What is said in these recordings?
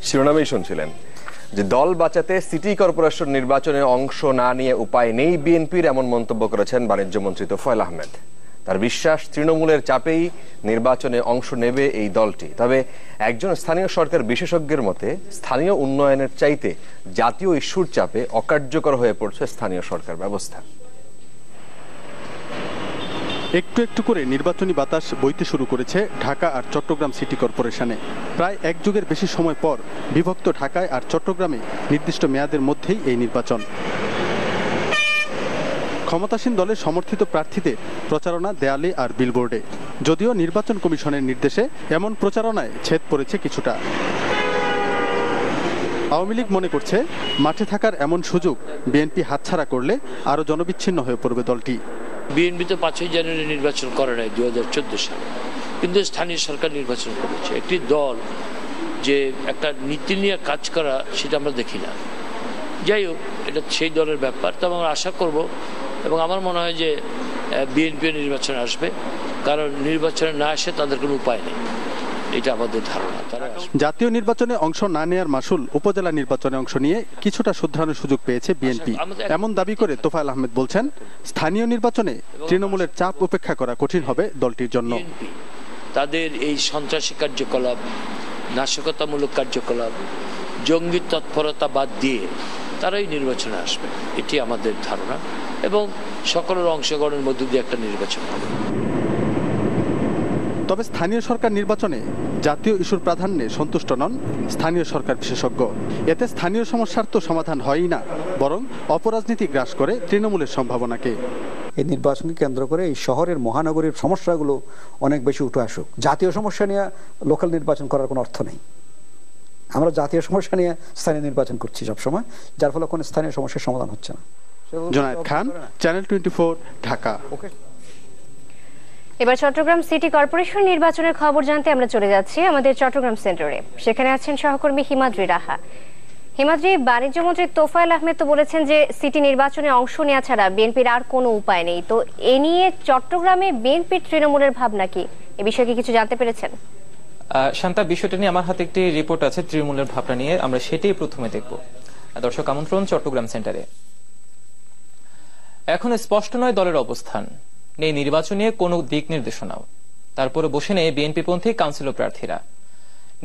শিরোনামেই শুনছিলেন যে দল বাঁচাতে সিটি কর্পোরেশন নির্বাচনে অংশ না নিয়ে উপায় নেই বিএনপির, এমন মন্তব্য করেছেন বাণিজ্য মন্ত্রী তোফায়েল আহমেদ। তার বিশ্বাস তৃণমূলের চাপেই নির্বাচনে অংশ নেবে এই দলটি। তবে একজন স্থানীয় সরকার বিশেষজ্ঞের মতে স্থানীয় উন্নয়নের চাইতে জাতীয় ইস্যুর চাপে অকার্যকর হয়ে পড়ছে স্থানীয় সরকার ব্যবস্থা। একটু একটু করে নির্বাচনী বাতাস বইতে শুরু করেছে ঢাকা আর চট্টগ্রাম সিটি কর্পোরেশনে। প্রায় এক যুগের বেশি সময় পর বিভক্ত ঢাকায় আর চট্টগ্রামে নির্দিষ্ট মেয়াদের মধ্যেই এই নির্বাচন। ক্ষমতাসীন দলের সমর্থিত প্রার্থীদের প্রচারণা দেয়ালে আর বিলবোর্ডে। যদিও নির্বাচন কমিশনের নির্দেশে এমন প্রচারণায় ছেদ পড়েছে কিছুটা। আওয়ামী লীগ মনে করছে মাঠে থাকার এমন সুযোগ বিএনপি হাতছাড়া করলে আরও জনবিচ্ছিন্ন হয়ে পড়বে দলটি। বিএনপি তো 5ই জানুয়ারি নির্বাচন করে নাই 2014 সালে, কিন্তু স্থানীয় সরকার নির্বাচন করেছে। একটি দল যে একটা নীতি নিয়ে কাজ করা সেটা আমরা দেখি না। যাই হোক, এটা সেই দলের ব্যাপার। তবে আমরা আশা করব এবং আমার মনে হয় যে বিএনপিও নির্বাচনে আসবে, কারণ নির্বাচনে না আসে তাদের কোনো উপায় নেই, এটা আমাদের ধারণা। জাতীয় নির্বাচনে অংশ না নেওয়ার মাসুল উপজেলা নির্বাচনে অংশ নিয়ে কিছুটা শুধরানোর সুযোগ পেয়েছে বিএনপি, এমন দাবি করে তোফায়েল আহমেদ বলছেন স্থানীয় নির্বাচনে তৃণমূলের চাপ উপেক্ষা করা কঠিন হবে দলটির জন্য। তাদের এই সন্ত্রাসী কার্যকলাপ, নাশকতামূলক কার্যকলাপ, জঙ্গি তৎপরতা বাদ দিয়ে তারাই নির্বাচনে আসবে, এটি আমাদের ধারণা, এবং সকলের অংশগ্রহণের মধ্য দিয়ে একটা নির্বাচন হবে। তবে স্থানীয় সরকার নির্বাচনে জাতীয় ইস্যুর প্রাধান্যে সন্তুষ্ট নন স্থানীয় সরকার বিশেষজ্ঞ। এতে স্থানীয় সমস্যার তো সমাধান হয়ই না, বরং অপরাজনীতি গ্রাস করে তৃণমূলের সম্ভাবনাকে। এই নির্বাচনকে কেন্দ্র করে এই শহরের মহানগরীর সমস্যাগুলো অনেক বেশি উঠে আসুক। জাতীয় সমস্যা নিয়ে লোকাল নির্বাচন করার কোনো অর্থ নেই। আমরা জাতীয় সমস্যা নিয়ে স্থানীয় নির্বাচন করছি সবসময়, যার ফলে কোনো স্থানীয় সমস্যার সমাধান হচ্ছে না। জুনায়েদ খান, চ্যানেল 24, ঢাকা। এবার চট্টগ্রাম সিটি কর্পোরেশন নির্বাচনের খবর জানতে আমরা চলে যাচ্ছি আমাদের চট্টগ্রাম সেন্টারে। সেখানে আছেন সহকর্মী হিমাদ্রি রাহা। হিমাদ্রি, বাণিজ্য মন্ত্রী তোফায়েল আহমেদ তো বলেছেন যে সিটি নির্বাচনে অংশ নেওয়া ছাড়া বিএনপির আর কোনো উপায় নেই। তো এ নিয়ে চট্টগ্রামে বিএনপির তৃণমূলের ভাবনা কি, এ বিষয়ে কি কিছু জানতে পেরেছেন? শান্তা, বিষয়টা নিয়ে আমার হাতে একটি রিপোর্ট আছে তৃণমূলের ভাবনা নিয়ে, আমরা সেটাই প্রথমে দেখব। দর্শক আমন্ত্রণ চট্টগ্রাম সেন্টারে। এখন স্পষ্ট নয় দলের অবস্থান, নেই নির্বাচন নিয়ে কোনো দিক নির্দেশনাও। তারপরে বসে নেই বিএনপিপন্থী কাউন্সিলর প্রার্থীরা।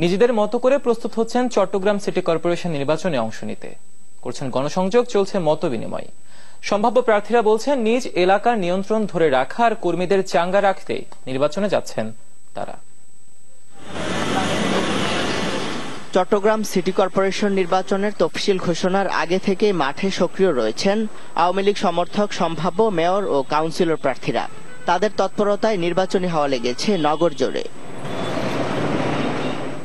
নিজেদের মতো করে প্রস্তুত হচ্ছেন চট্টগ্রাম সিটি কর্পোরেশন নির্বাচনে অংশ নিতে, করছেন গণসংযোগ, চলছে মত বিনিময়। সম্ভাব্য প্রার্থীরা বলছেন নিজ এলাকার নিয়ন্ত্রণ ধরে রাখা আর কর্মীদের চাঙ্গা রাখতে নির্বাচনে যাচ্ছেন তারা। চট্টগ্রাম সিটি কর্পোরেশন নির্বাচনের তফসিল ঘোষণার আগে থেকে মাঠে সক্রিয় রয়েছেন আওয়ামী লীগ সমর্থক সম্ভাব্য মেয়র ও কাউন্সিলর প্রার্থীরা। তাদের তৎপরতায় নির্বাচনী হাওয়া লেগেছে নগর জুড়ে।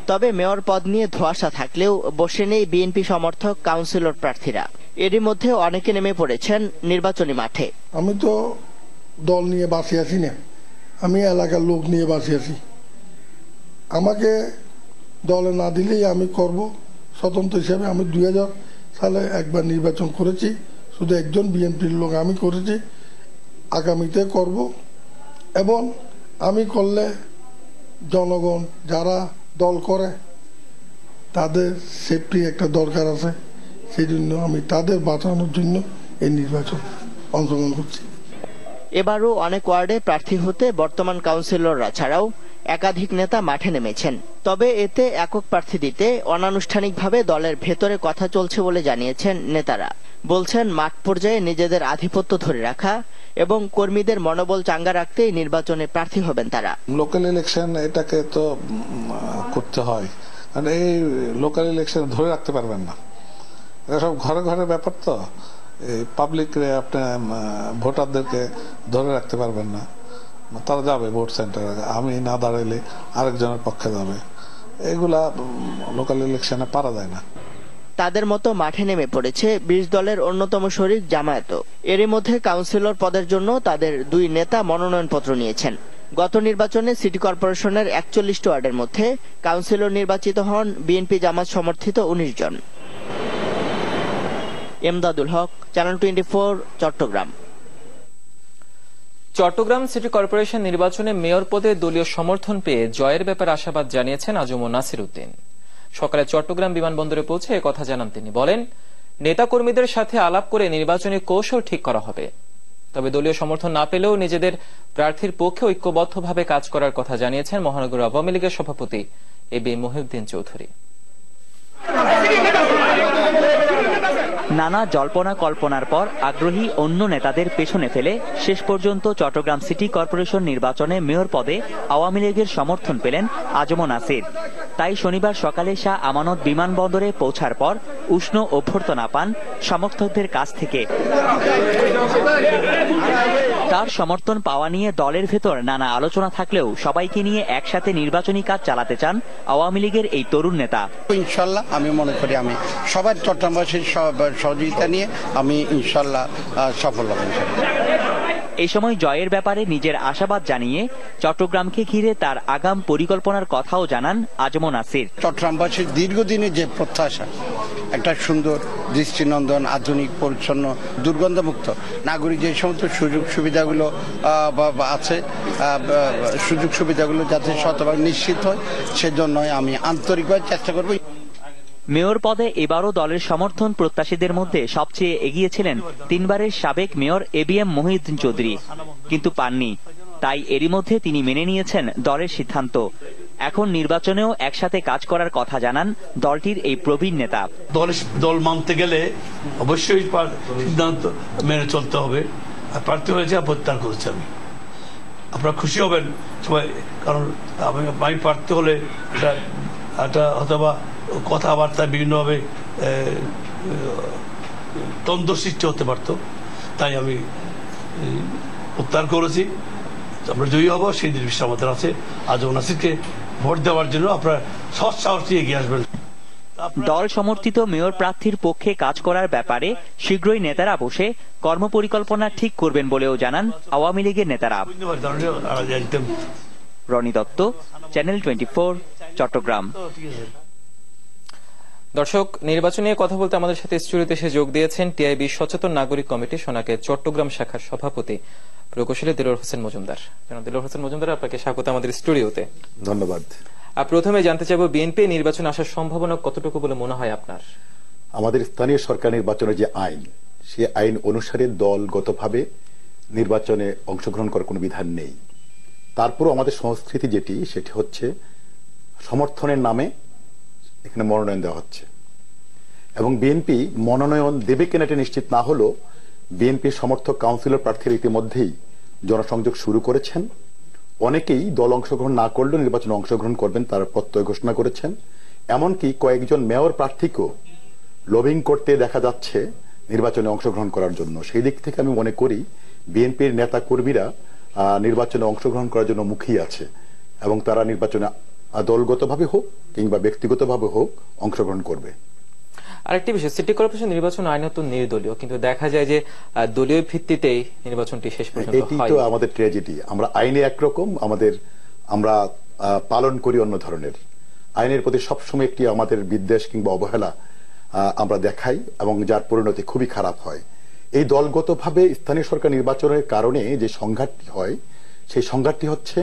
তবে মেয়র পদ নিয়ে ধোঁয়াশা থাকলেও বসে নেই বিএনপি সমর্থক কাউন্সিলর প্রার্থীরা। এরই মধ্যে অনেকে নেমে পড়েছেন নির্বাচনী মাঠে। আমি তো দল নিয়ে বাসি আছি না, আমি এলাকার লোক নিয়ে বাসি আছি। আমাকে দলে না দিলেই আমি করব স্বতন্ত্র হিসাবে। আমি 2000 সালে একবার নির্বাচন করেছি, শুধু একজন বিএনপির লোক আমি করেছি, আগামীতে করব। এবং আমি করলে জনগণ যারা দল করে তাদের সেফটি একটা দরকার আছে, সেই জন্য আমি তাদের বাঁচানোর জন্য এই নির্বাচন অংশগ্রহণ করছি। এবারও অনেক ওয়ার্ডে প্রার্থী হতে বর্তমান কাউন্সিলররা ছাড়াও একাধিক নেতা মাঠে নেমেছেন। তবে এতে একক প্রার্থী দিতে অনানুষ্ঠানিকভাবে দলের ভেতরে কথা চলছে বলে জানিয়েছেন নেতারা। বলছেন মাঠ পর্যায়ে নিজেদের আধিপত্য ধরে রাখা এবং কর্মীদের মনোবল চাঙ্গা রাখতেই নির্বাচনে প্রার্থী হবেন তারা। লোকাল ইলেকশন এটাকে তো করতে হয়, মানে এই লোকাল ইলেকশন ধরে রাখতে পারবেন না, এটা সব ঘরে ঘরে ব্যাপার। তো এই পাবলিক আপনার ভোটারদেরকে ধরে রাখতে পারবেন না, তারা যাবে ভোট সেন্টারে, আমি না দাঁড়াইলে আরেকজনের পক্ষে যাবে, এগুলা লোকাল ইলেকশনে পারা যায় না। তাদের মতো মাঠে নেমে পড়েছে 20 দলের অন্যতম শরিক জামায়াতও। এরই মধ্যে কাউন্সিলর পদের জন্য তাদের 2 নেতা মনোনয়নপত্র নিয়েছেন। গত নির্বাচনে সিটি কর্পোরেশনের 41টি ওয়ার্ডের মধ্যে কাউন্সিলর নির্বাচিত হন বিএনপি জামাত সমর্থিত 19 জন। Emdadul Haque, channel 24, Chattogram. Chattogram city corporation নির্বাচনে মেয়র পদে দলীয় সমর্থন পেয়ে জয়ের ব্যাপারে আশাবাদ জানিয়েছেন আজম নাসির উদ্দিন। সকালে চট্টগ্রাম বিমানবন্দরে পৌঁছে কথা জানান তিনি। বলেন, নেতাকর্মীদের সাথে আলাপ করে নির্বাচনী কৌশল ঠিক করা হবে। তবে দলীয় সমর্থন না পেলেও নিজেদের প্রার্থীর পক্ষে ঐক্যবদ্ধভাবে কাজ করার কথা জানিয়েছেন মহানগর আওয়ামী লীগের সভাপতি এবি মহিউদ্দিন চৌধুরী। নানা জল্পনা কল্পনার পর আগ্রহী অন্য নেতাদের পেছনে ফেলে শেষ পর্যন্ত চট্টগ্রাম সিটি কর্পোরেশন নির্বাচনে মেয়র পদে আওয়ামী লীগের সমর্থন পেলেন আজম নাসির। তাই শনিবার সকালে শাহ আমানত বিমানবন্দরে পৌঁছার পর উষ্ণ অভ্যর্থনা পান সমর্থকদের কাছ থেকে। তার সমর্থন পাওয়া নিয়ে দলের ভেতর নানা আলোচনা থাকলেও সবাইকে নিয়ে একসাথে নির্বাচনী কাজ চালাতে চান আওয়ামী লীগের এই তরুণ নেতা। ইনশাল্লাহ আমি মনে করি আমি সবার চট্টগ্রামবাসীর সহযোগিতা নিয়ে আমি ইনশাল্লাহ সফল হব। এই সময় জয়ের ব্যাপারে নিজের আশাবাদ জানিয়ে চট্টগ্রামকে ঘিরে তার আগাম পরিকল্পনার কথাও জানান আজম নাসির। চট্টগ্রামবাসীর দীর্ঘদিনের যে প্রত্যাশা, একটা সুন্দর দৃষ্টিনন্দন আধুনিক পরিচ্ছন্ন দুর্গন্ধমুক্ত নাগরিক যে সমস্ত সুযোগ সুবিধাগুলো আছে, সুযোগ সুবিধাগুলো যাতে শতভাগ নিশ্চিত হয়, সেজন্যই আমি আন্তরিকভাবে চেষ্টা করব। মেয়র পদে এবারও দলের সমর্থন প্রত্যাশীদের মধ্যে সবচেয়ে এগিয়েছিলেন তিনবারের সাবেক মেয়র এবিএম মহিউদ্দিন চৌধুরী, কিন্তু পাননি। তাই এরই মধ্যে তিনি মেনে নিয়েছেন দলের সিদ্ধান্ত। এখন নির্বাচনেও একসাথে কাজ করার কথা জানান দলটির এই প্রবীণ নেতা। দল মানতে গেলে অবশ্যই সিদ্ধান্ত মেনে চলতে হবে। প্রার্থী হয়েছে, প্রত্যাহার করেছি আমি। আপনারা খুশি হবেন সবাই, কারণ আমি প্রার্থী হলে এটা হয়তোবা কথাবার্তা বিভিন্নভাবে দ্বন্দ্ব সৃষ্টি হতে পারত। তাই আমি প্রত্যাহার করেছি। আমরা জয়ী হব সেই বিশ্বাস আমাদের আছে। আজম নাসিরকে ভোট দেওয়ার জন্য আপনারা সৎ সাহস নিয়ে এগিয়ে আসবেন। দল সমর্থিত মেয়র প্রার্থীর পক্ষে কাজ করার ব্যাপারে শীঘ্রই নেতারা বসে কর্মপরিকল্পনা ঠিক করবেন বলেও জানান আওয়ামী লীগের নেতারা। রনি দত্ত, চ্যানেল 24, চট্টগ্রাম। দর্শক, নির্বাচন নিয়ে কথা বলতে আমাদের সাথে স্টুডিওতে এসে যোগ দিয়েছেন টিআইবি সচেতন নাগরিক কমিটি সোনাকে চট্টগ্রাম শাখার সভাপতি প্রকৌশলী দিলওয়ার হোসেন মজুমদার। দিলওয়ার হোসেন মজুমদার, আপনাকে স্বাগত আমাদের স্টুডিওতে। ধন্যবাদ। প্রথমে জানতে চাইব, বিএনপি নির্বাচনে আসার সম্ভাবনা কতটুকু বলে মনে হয় আপনার? আমাদের স্থানীয় সরকার নির্বাচনের যে আইন, সে আইন অনুসারে দলগতভাবে নির্বাচনে অংশগ্রহণ করার কোনো বিধান নেই। তারপরও আমাদের সংস্কৃতি যেটি, সেটি হচ্ছে সমর্থনের নামে এখানে মনোনয়ন দেওয়া হচ্ছে, এবং বিএনপি মনোনয়ন দেবে কিনা এটা নিশ্চিত না হলেও বিএনপির সমর্থক কাউন্সিলর প্রার্থীরা ইতিমধ্যেই জনসংযোগ শুরু করেছেন। অনেকেই দল অংশগ্রহণ না করলেও নির্বাচনে অংশগ্রহণ করবেন তারা প্রত্যয় ঘোষণা করেছেন। এমনকি কয়েকজন মেয়র প্রার্থীকেও লবিং করতে দেখা যাচ্ছে নির্বাচনে অংশগ্রহণ করার জন্য। সেই দিক থেকে আমি মনে করি বিএনপির নেতা কর্মীরা নির্বাচনে অংশগ্রহণ করার জন্য মুখিয়ে আছে, এবং তারা নির্বাচনে দলগতভাবে হোক কিংবা ব্যক্তিগতভাবে হোক অংশগ্রহণ করবে। আরেকটি বিষয়, সিটি কর্পোরেশন নির্বাচন আইনত নির্দলীয়, কিন্তু দেখা যায় যে দলীয় ভিত্তিতেই নির্বাচনটি শেষ পর্যন্ত হয়। এটি তো আমাদের ট্র্যাজেডি। আমরা আইনে একরকম, আমরা পালন করি অন্য ধরনের। আইনের প্রতি সবসময় একটি আমাদের বিদ্বেষ কিংবা অবহেলা আমরা দেখাই, এবং যার পরিণতি খুবই খারাপ হয়। এই দলগতভাবে স্থানীয় সরকার নির্বাচনের কারণে যে সংঘাতটি হয়, সেই সংঘাতটি হচ্ছে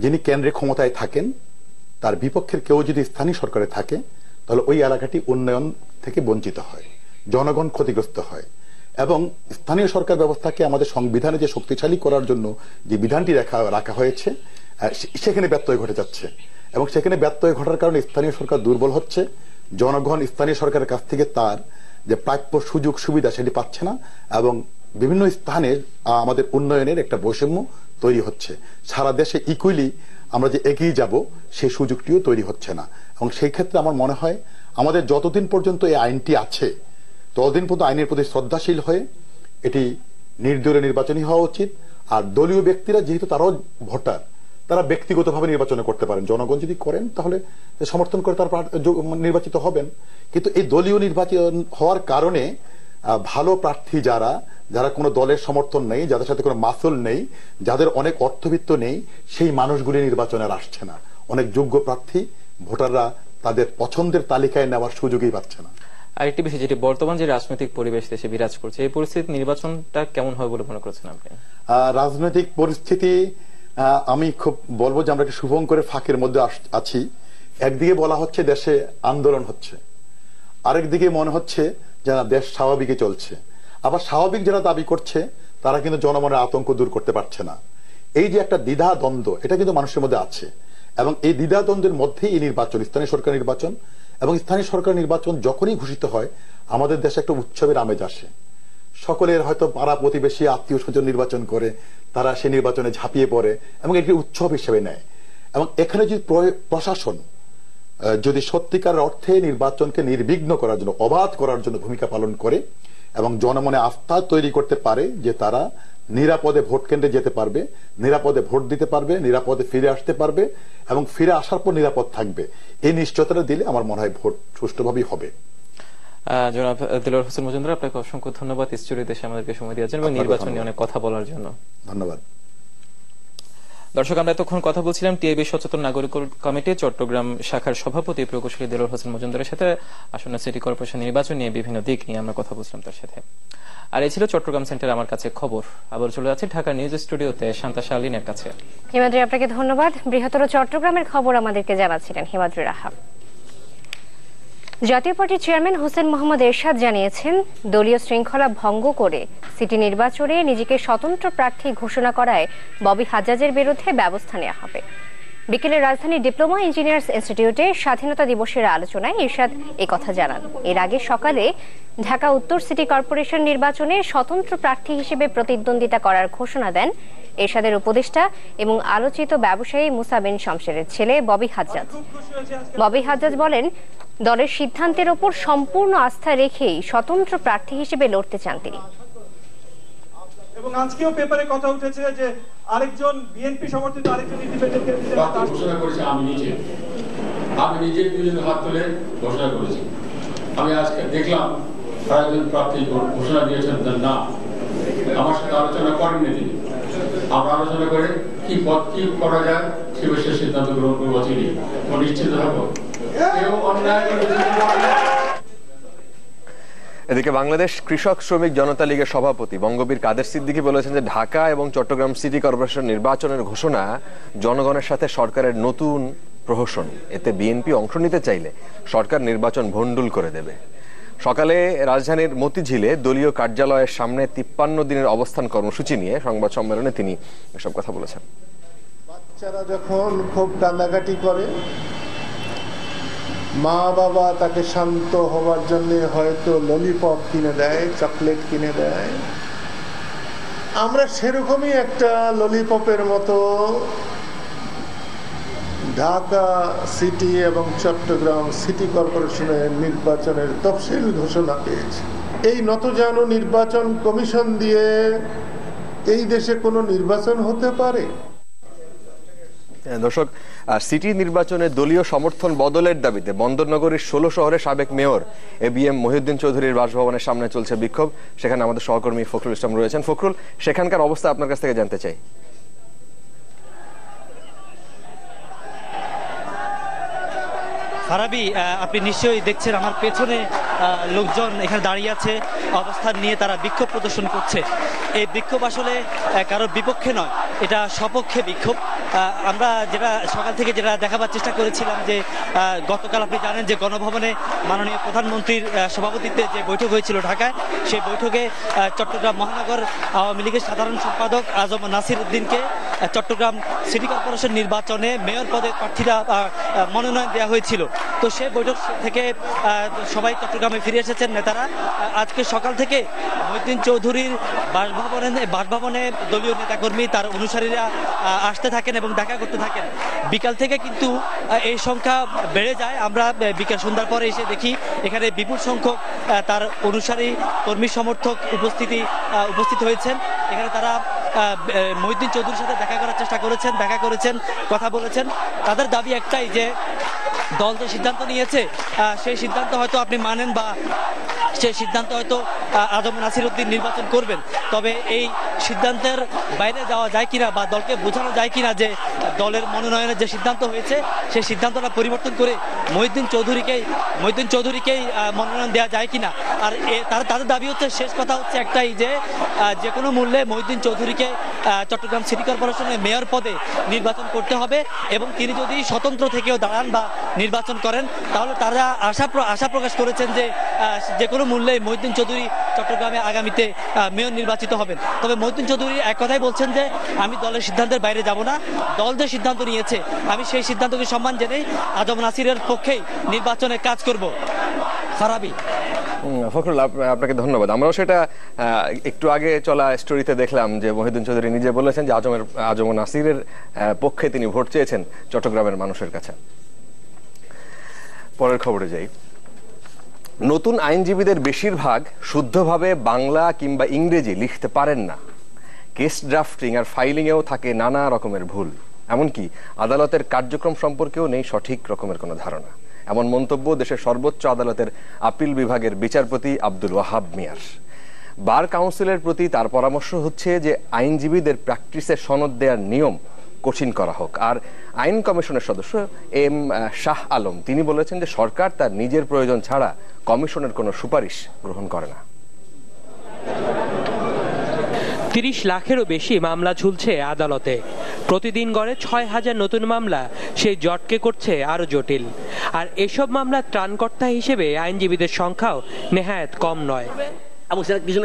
যিনি কেন্দ্রে ক্ষমতায় থাকেন তার বিপক্ষের কেউ যদি স্থানীয় সরকারে থাকে, তাহলে ওই এলাকাটি উন্নয়ন থেকে বঞ্চিত হয়, জনগণ ক্ষতিগ্রস্ত হয়। এবং স্থানীয় সরকার ব্যবস্থাকে আমাদের সংবিধানে যে শক্তিশালী করার জন্য যে বিধানটি রাখা হয়েছে, সেখানে ব্যত্যয় ঘটে যাচ্ছে, এবং সেখানে ব্যত্যয় ঘটার কারণে স্থানীয় সরকার দুর্বল হচ্ছে। জনগণ স্থানীয় সরকারের কাছ থেকে তার যে প্রাপ্য সুযোগ সুবিধা সেটি পাচ্ছে না, এবং বিভিন্ন স্থানে আমাদের উন্নয়নের একটা বৈষম্য তৈরি হচ্ছে। সারা দেশে ইকুয়ালি আমরা যে এগিয়ে যাব সেই সুযোগটিও তৈরি হচ্ছে না। এবং সেই ক্ষেত্রে আমার মনে হয় আমাদের যতদিন পর্যন্ত এই আইনটি আছে, ততদিন পর্যন্ত আইনের প্রতি শ্রদ্ধাশীল হয়ে এটি নির্দলীয় নির্বাচনই হওয়া উচিত। আর দলীয় ব্যক্তিরা যেহেতু তারাও ভোটার, তারা ব্যক্তিগতভাবে নির্বাচন করতে পারেন। জনগণ যদি করেন তাহলে সমর্থন করে তারা নির্বাচিত হবেন। কিন্তু এই দলীয় নির্বাচন হওয়ার কারণে ভালো প্রার্থী যারা কোনো দলের সমর্থন নেই, যাদের সাথে কোনো মাসুল নেই, যাদের অনেক অর্থবিত্ত নেই, সেই মানুষগুলি নির্বাচনে আসছে না। অনেক যোগ্য প্রার্থী ভোটাররা তাদের পছন্দের তালিকায় নেওয়ার সুযোগই পাচ্ছে না। আরেকটি বিষয়, যেটি বর্তমান যে রাজনৈতিক পরিবেশ দেশে বিরাজ করছে, এই পরিস্থিতি নির্বাচনটা কেমন হয় বলে মনে করছেন আপনি? রাজনৈতিক পরিস্থিতি আমি খুব বলবো যে আমরা একটা শুভঙ্করের ফাঁকের মধ্যে আছি। একদিকে বলা হচ্ছে দেশে আন্দোলন হচ্ছে, আরেকদিকে মনে হচ্ছে যে দেশ স্বাভাবিকই চলছে। আবার স্বাভাবিক যারা দাবি করছে তারা কিন্তু জনমনের আতঙ্ক দূর করতে পারছে না। এই যে একটা দ্বিধা দ্বন্দ্ব, এটা কিন্তু মানুষের মধ্যে আছে, এবং এই দ্বিধা দ্বন্দ্বের মধ্যেই এই নির্বাচন, স্থানীয় সরকার নির্বাচন, এবং স্থানীয় সরকার নির্বাচন যখনই ঘোষিত হয় আমাদের দেশে একটা উৎসবের আমেজ আসে। সকলের হয়তো পাড়া প্রতিবেশী আত্মীয় স্বজন নির্বাচন করে, তারা সেই নির্বাচনে ঝাঁপিয়ে পড়ে এবং এটি উৎসব হিসেবে নেয়। এবং এখানে যদি প্রশাসন যদি সত্যিকার অর্থে নির্বাচনকে নির্বিঘ্ন করার জন্য, অবাধ করার জন্য ভূমিকা পালন করে এবং জনমনে আস্থা তৈরি করতে পারে যে তারা নিরাপদে ভোট কেন্দ্রে যেতে পারবে, নিরাপদে ভোট দিতে পারবে, নিরাপদে ফিরে আসতে পারবে এবং ফিরে আসার পর নিরাপদ থাকবে, এই নিশ্চয়তাটা দিলে আমার মনে হয় ভোট সুষ্ঠুভাবেই হবে। জনাব দিলওয়ার হোসেন মজুমদার, আপনাকে অসংখ্য ধন্যবাদ স্টুডিওতে এসে আমাদেরকে সময় দিয়েছেন এবং নির্বাচন নিয়ে অনেক কথা বলার জন্য। ধন্যবাদ। দর্শক, আমরা এতক্ষণ কথা বলছিলাম টিআইবি সচেতন নাগরিক কমিটি চট্টগ্রাম শাখার সভাপতি প্রকৌশলী দিলওয়ার হোসেন মজুমদারের সাথে আসন্ন সিটি কর্পোরেশন নির্বাচন নিয়ে বিভিন্ন দিক নিয়ে আমরা কথা বলছিলাম তার সাথে। আর এই ছিল চট্টগ্রাম সেন্টার আমার কাছে খবর। আবার চলে যাচ্ছে ঢাকা নিউজ স্টুডিওতে শান্তা শালিনের কাছে। হিমাদ্রি, আপনাকে ধন্যবাদ। বৃহত্তর চট্টগ্রামের খবর আমাদেরকে জানাচ্ছিলেন হিমাদ্রি রাহা। জাতীয় পার্টির চেয়ারম্যান হোসেন মোহাম্মদ এরশাদ জানিয়েছেন, দলীয় শৃঙ্খলা ভঙ্গ করে সিটি নির্বাচনে নিজেকে স্বতন্ত্র প্রার্থী ঘোষণা করায় ববি হাজ্জাজের বিরুদ্ধে ব্যবস্থা নেওয়া হবে। বিকেলে রাজধানীর ডিপ্লোমা ইঞ্জিনিয়ার্স ইনস্টিটিউটে স্বাধীনতা দিবসের আলোচনায় এরশাদ কথা জানান। এর আগে সকালে ঢাকা উত্তর সিটি কর্পোরেশন নির্বাচনে স্বতন্ত্র প্রার্থী হিসেবে প্রতিদ্বন্দ্বিতা করার ঘোষণা দেন এরশাদের উপদেষ্টা এবং আলোচিত ব্যবসায়ী মুসা বিন শমশেরের ছেলে ববি হাজ্জাজ। ববি হাজ্জাজ বলেন, দলের সিদ্ধান্তের ওপর সম্পূর্ণ আস্থা রেখেই স্বতন্ত্র প্রার্থী হিসেবে লড়তে চান তিনি। এবং আজকেও পেপারে কথা উঠেছে যে আরেকজন বিএনপি সমর্থিত আরেকজন ইন্ডিপেন্ডেন্ট ঘোষণা করেছি আমি নিজে দুজনের হাত তুলে ঘোষণা করেছি। আমি আজকে দেখলাম কয়েকজন প্রার্থী ঘোষণা দিয়েছেন না, আমার সাথে আলোচনা করেননি তিনি। আমরা আলোচনা করে কি পথ কি করা যায় সে বিষয়ে সিদ্ধান্ত গ্রহণ করবো, তিনি নিশ্চিত থাকবো। এদিকে বাংলাদেশ কৃষক শ্রমিক জনতা লীগের সভাপতি বঙ্গবীর কাদের সিদ্দিকী বলেছেন যে ঢাকা এবং চট্টগ্রাম সিটি কর্পোরেশন নির্বাচনের ঘোষণা জনগণের সাথে সরকারের নতুন প্রহসন। এতে বিএনপি অংশ নিতে চাইলে সরকার নির্বাচন ভণ্ডুল করে দেবে। সকালে রাজধানীর মতিঝিলে দলীয় কার্যালয়ের সামনে 53 দিনের অবস্থান কর্মসূচি নিয়ে সংবাদ সম্মেলনে তিনি এসব কথা বলেছেন। বাচ্চারা যখন খুব কান্নাকাটি করে, মা বাবা তাকে শান্ত হওয়ার জন্য হয়তো ললিপপ কিনে দেয়, চকলেট কিনে দেয়। আমরা সেরকমই একটা ললিপপের মতো ঢাকা সিটি এবং চট্টগ্রাম সিটি কর্পোরেশনের নির্বাচনের তফসিল ঘোষণা পেয়েছে। এই নতজানু নির্বাচন কমিশন দিয়ে এই দেশে কোনো নির্বাচন হতে পারে? দর্শক, সিটি নির্বাচনে দলীয় সমর্থন বদলের দাবিতে বন্দরনগরীর 16 শহরের সাবেক মেয়র এবিএম মহিউদ্দিন চৌধুরীর বাসভবনের সামনে চলছে বিক্ষোভ। সেখানে আমাদের সহকর্মী ফখরুল ইসলাম রয়েছেন। ফখরুল, সেখানকার অবস্থা আপনার কাছ থেকে জানতে চাই। ফারাবি, আপনি নিশ্চয়ই দেখছেন আমার পেছনে লোকজন এখানে দাঁড়িয়ে আছে, অবস্থান নিয়ে তারা বিক্ষোভ প্রদর্শন করছে। এই বিক্ষোভ আসলে কারোর বিপক্ষে নয়, এটা সপক্ষে বিক্ষোভ। আমরা যেটা সকাল থেকে যেটা দেখাবার চেষ্টা করেছিলাম যে গতকাল আপনি জানেন যে গণভবনে মাননীয় প্রধানমন্ত্রীর সভাপতিত্বে যে বৈঠক হয়েছিল ঢাকায়, সেই বৈঠকে চট্টগ্রাম মহানগর আওয়ামী লীগের সাধারণ সম্পাদক আজম নাসির উদ্দিনকে চট্টগ্রাম সিটি কর্পোরেশন নির্বাচনে মেয়র পদে প্রার্থীরা মনোনয়ন দেওয়া হয়েছিল। তো সেই বৈঠক থেকে সবাই চট্টগ্রামে ফিরে এসেছেন নেতারা। আজকে সকাল থেকে মহিউদ্দিন চৌধুরীর বাসভবনে দলীয় নেতাকর্মী তার অনুসারীরা আসতে থাকেন এবং দেখা করতে থাকেন। বিকাল থেকে কিন্তু এই সংখ্যা বেড়ে যায়। আমরা বিকাল সন্ধ্যার পরে এসে দেখি এখানে বিপুল সংখ্যক তার অনুসারী কর্মী সমর্থক উপস্থিত হয়েছেন। এখানে তারা মহিউদ্দিন চৌধুরীর সাথে দেখা করার চেষ্টা করেছেন, কথা বলেছেন। তাদের দাবি একটাই যে দল যে সিদ্ধান্ত নিয়েছে সেই সিদ্ধান্ত হয়তো আপনি মানেন বা সেই সিদ্ধান্ত হয়তো আজম নাসির উদ্দিন নির্বাচন করবেন, তবে এই সিদ্ধান্তের বাইরে যাওয়া যায় কিনা বা দলকে বোঝানো যায় কিনা যে দলের মনোনয়নের যে সিদ্ধান্ত হয়েছে সেই সিদ্ধান্তটা পরিবর্তন করে মহিউদ্দিন চৌধুরীকেই মনোনয়ন দেওয়া যায় কিনা। আর তাদের দাবি হচ্ছে, শেষ কথা হচ্ছে একটাই যে কোনো মূল্যে মহিউদ্দিন চৌধুরীকে চট্টগ্রাম সিটি কর্পোরেশনের মেয়র পদে নির্বাচন করতে হবে এবং তিনি যদি স্বতন্ত্র থেকেও দাঁড়ান বা নির্বাচন করেন তাহলে তারা আশা প্রকাশ করেছেন যে কোনো মূল্যে মহিউদ্দিন চৌধুরী চট্টগ্রামে আগামীতে মেয়র নির্বাচিত হবেন। তবে মহিউদ্দিন চৌধুরী এক কথাই বলছেন যে আমি দলের সিদ্ধান্তের বাইরে যাব না, দল যে সিদ্ধান্ত নিয়েছে আমি সেই সিদ্ধান্তকে সম্মান জেনে আজম নাসিরের পক্ষেই নির্বাচনে কাজ করব। ফারাবি। ফখরুল, আপনাকে ধন্যবাদ। আমরাও সেটা একটু আগে চলা স্টোরিতে দেখলাম যে মহিউদ্দিন চৌধুরী নিজে বলেছেন যে আজম নাসিরের পক্ষে তিনি ভোট চেয়েছেন চট্টগ্রামের মানুষের কাছে। পরের খবরে যাই। নতুন আইনজীবীদের বেশিরভাগ শুদ্ধভাবে বাংলা কিংবা ইংরেজি লিখতে পারেন না। কেস ড্রাফটিং আর ফাইলিংয়েও থাকে নানা রকমের ভুল, এমনকি আদালতের কার্যক্রম সম্পর্কেও নেই সঠিক রকমের কোনো ধারণা। এমন মন্তব্য দেশের সর্বোচ্চ আদালতের আপিল বিভাগের বিচারপতি আব্দুল ওয়াহাব মিয়ার। বার কাউন্সিলের প্রতি তার পরামর্শ হচ্ছে যে আইনজীবীদের প্র্যাকটিসে সনদ দেওয়ার নিয়ম কঠিন করা হোক। আর আইন কমিশনের সদস্য এম শাহ আলম তিনি বলেছেন যে সরকার তার নিজের প্রয়োজন ছাড়া কমিশনের কোনো সুপারিশ গ্রহণ করে না। ৩০ লাখেরও বেশি মামলা ঝুলছে আদালতে। প্রতিদিন গড়ে ৬,০০০ নতুন মামলা সেই জটকে করছে আরো জটিল। আর এসব মামলা ত্রাণকর্তা হিসেবে আইনজীবীদের সংখ্যাও নেহায়েত কম নয়।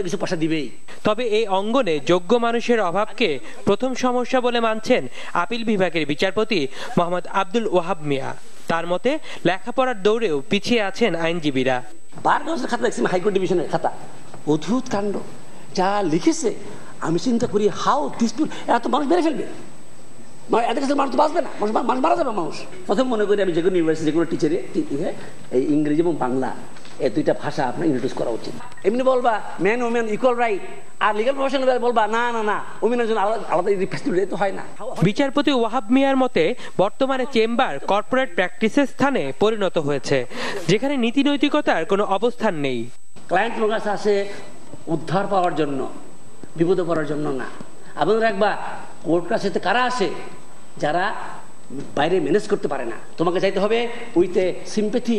কিছু পয়সা দিবেই। তবে এই অঙ্গনে যোগ্য মানুষের অভাবকে প্রথম সমস্যা বলে মানছেন আপিল বিভাগের বিচারপতি মোহাম্মদ আব্দুল ওয়াহাব মিয়া। তার মতে লেখাপড়ার দৌড়েও পিছিয়ে আছেন আইনজীবীরা। বার কাউন্সিলের খাতা দেখছি, হাইকোর্ট ডিভিশনের খাতা, অদ্ভুত কাণ্ড যা লিখেছে। আমি চিন্তা করি হাউ পিসফুল, এত মানুষ মেরে ফেলবে, এত কিছু মানুষ তো বাঁচবে না, মানুষ মারা যাবে। মানুষ প্রথম মনে করি আমি যে কোনো ইউনিভার্সিটি যে কোনো টিচারে এই ইংরেজি এবং বাংলা এই দুইটা ভাষা আপনার ইন্ট্রোডিউস করা উচিত। এমনি বলবা ম্যান ওমেন ইকুয়াল রাইট, আর লিগাল প্রফেশন বলবা না না না ওমেনের জন্য আলাদা ফেসিলিটি তো হয় না। বিচারপতি ওয়াহাব মিয়ার মতে বর্তমানে চেম্বার কর্পোরেট প্র্যাকটিসের স্থানে পরিণত হয়েছে, যেখানে নীতি নৈতিকতার কোনো অবস্থান নেই। ক্লায়েন্ট তোমার কাছে আসে উদ্ধার পাওয়ার জন্য, বিপদে পড়ার জন্য না। আপনাদের একবার কোর্ট কাছে কারা আসে? যারা বাইরে ম্যানেজ করতে পারে না। তোমাকে চাইতে হবে উইথ এ সিম্প্যাথি,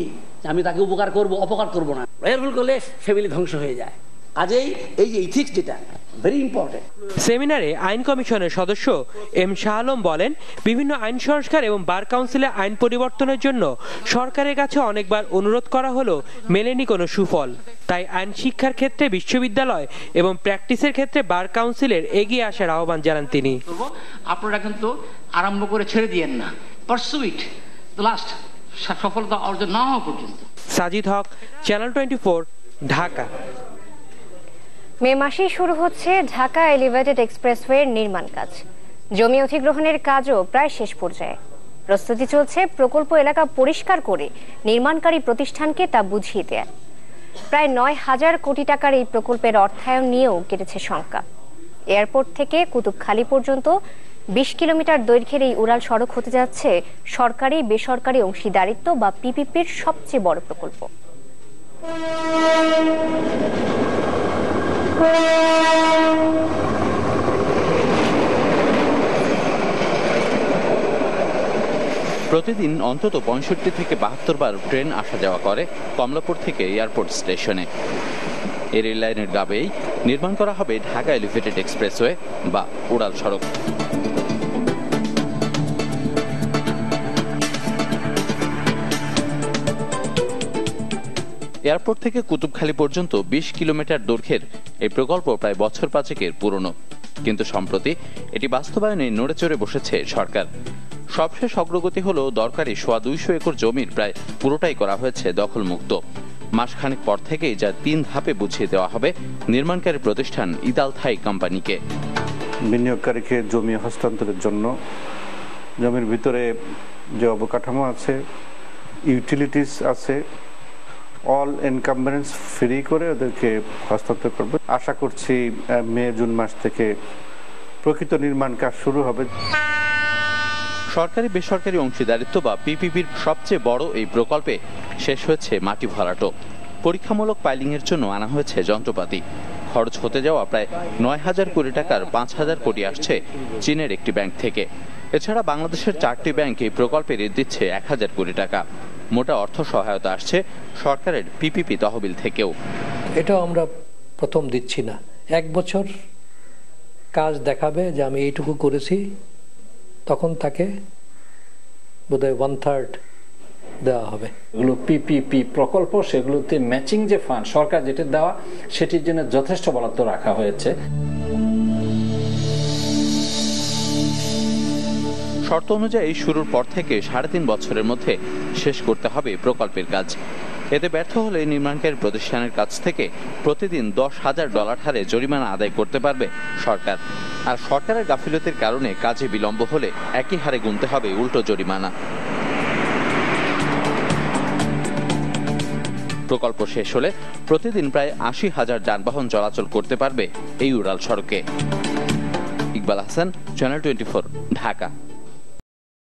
আমি তাকে উপকার করব, অপকার করব না। রয়াল করলে ফ্যামিলি ধ্বংস হয়ে যায়। কাজেই এই যে ইথিক্স যেটা ভেরি ইম্পর্টেন্ট। সেমিনারে আইন কমিশনের সদস্য এম শাহ আলম বলেন, বিভিন্ন আইন সংস্কার এবং বার কাউন্সিলে আইন পরিবর্তনের জন্য সরকারের কাছে অনেকবার অনুরোধ করা হলো, মেলেনি কোনো সুফল। তাই আইন শিক্ষার ক্ষেত্রে বিশ্ববিদ্যালয় এবং প্র্যাকটিসের ক্ষেত্রে বার কাউন্সিলের এগিয়ে আসার আহ্বান জানান তিনি। আপনারা কিন্তু আরম্ভ করে ছেড়ে দিয়েন না, পারসু ইট দ্য লাস্ট, সফলতা অর্জন না হওয়া পর্যন্ত। সাজিদ হক, চ্যানেল 24, ঢাকা। মে মাসেই শুরু হচ্ছে ঢাকা এলিভেটেড এক্সপ্রেসওয়ের নির্মাণ কাজ। জমি অধিগ্রহণের কাজও প্রায় শেষ পর্যায়ে। প্রস্তুতি চলছে প্রকল্প এলাকা পরিষ্কার করে নির্মাণকারী প্রতিষ্ঠানকে তা বুঝিয়ে দেয়। প্রায় ৯,০০০ কোটি টাকার এই প্রকল্পের অর্থায়ন নিয়েও কেটেছে শঙ্কা। এয়ারপোর্ট থেকে কুতুবখালী পর্যন্ত ২০ কিলোমিটার দৈর্ঘ্যের এই উড়াল সড়ক হতে যাচ্ছে সরকারি বেসরকারি অংশীদারিত্ব বা পিপিপির সবচেয়ে বড় প্রকল্প। প্রতিদিন অন্তত ৬৫ থেকে ৭২ বার ট্রেন আসা যাওয়া করে কমলাপুর থেকে এয়ারপোর্ট স্টেশনে। এই রেল লাইনের গাবেই নির্মাণ করা হবে ঢাকা এলিভেটেড এক্সপ্রেসওয়ে বা উড়াল সড়ক। এয়ারপোর্ট থেকে কুতুবখালী পর্যন্ত ২০ কিলোমিটার দৈর্ঘ্যের এই প্রকল্প প্রায় বছর ৫-এর পুরনো, কিন্তু সম্প্রতি এটি বাস্তবায়নে নড়েচড়ে বসেছে সরকার। সবশেষ অগ্রগতি হলো দরকারি ২০০ একর জমির প্রায় পুরোটাই করা হয়েছে দখলমুক্ত। মাসখানেক পর থেকেই যা ৩ ধাপে বুঝিয়ে দেওয়া হবে নির্মাণকারী প্রতিষ্ঠান ইতাল থাই কোম্পানিকে। বিনিয়োগকারীকে জমি হস্তান্তরের জন্য জমির ভিতরে যে অবকাঠামো আছে, ইউটিলিটিস আছে, অল এনকাম্বারেন্স ফ্রি করে ওদেরকে হস্তান্তর করবে। আশা করছি মে-জুন মাস থেকে প্রকৃত নির্মাণ কাজ শুরু হবে। সরকারি বেসরকারি অংশীদারিত্ব বা পিপিপির সবচেয়ে বড় এই প্রকল্পে শেষ হয়েছে মাটি ভরাট। পরীক্ষামূলক পাইলিংয়ের জন্য আনা হয়েছে যন্ত্রপাতি। খরচ হতে যাওয়া প্রায় ৯,০০০ কোটি টাকার ৫,০০০ কোটি আসছে চীনের একটি ব্যাংক থেকে। এছাড়া বাংলাদেশের 4টি ব্যাংক এই প্রকল্পে ঋণ দিচ্ছে ১,০০০ কোটি টাকা। মোটা অর্থ সহায়তা আসছে সরকারের পিপিপি তহবিল থেকেও। এটাও আমরা প্রথম দিচ্ছি না, ১ বছর কাজ দেখাবে যে আমি এইটুকু করেছি, তখন তাকে বোধহয় 1/3 দেওয়া হবে। এগুলো পিপিপি প্রকল্প, সেগুলোতে ম্যাচিং যে ফান্ড সরকার যেটা দেওয়া সেটির জন্য যথেষ্ট বরাদ্দ রাখা হয়েছে। শর্ত অনুযায়ী শুরুর পর থেকে 3.5 বছরের মধ্যে শেষ করতে হবে প্রকল্পের কাজ। এতে ব্যর্থ হলে নির্মাণকারী প্রতিষ্ঠানের কাছ থেকে প্রতিদিন $10,000 হারে জরিমানা আদায় করতে পারবে সরকার। আর সরকারের গাফিলতির কারণে কাজে বিলম্ব হলে একই হারে গুনতে হবে উল্টো জরিমানা। প্রকল্প শেষ হলে প্রতিদিন প্রায় 80,000 যানবাহন চলাচল করতে পারবে এই উড়াল সড়কে। ইকবাল হাসান, চ্যানেল 24, ঢাকা।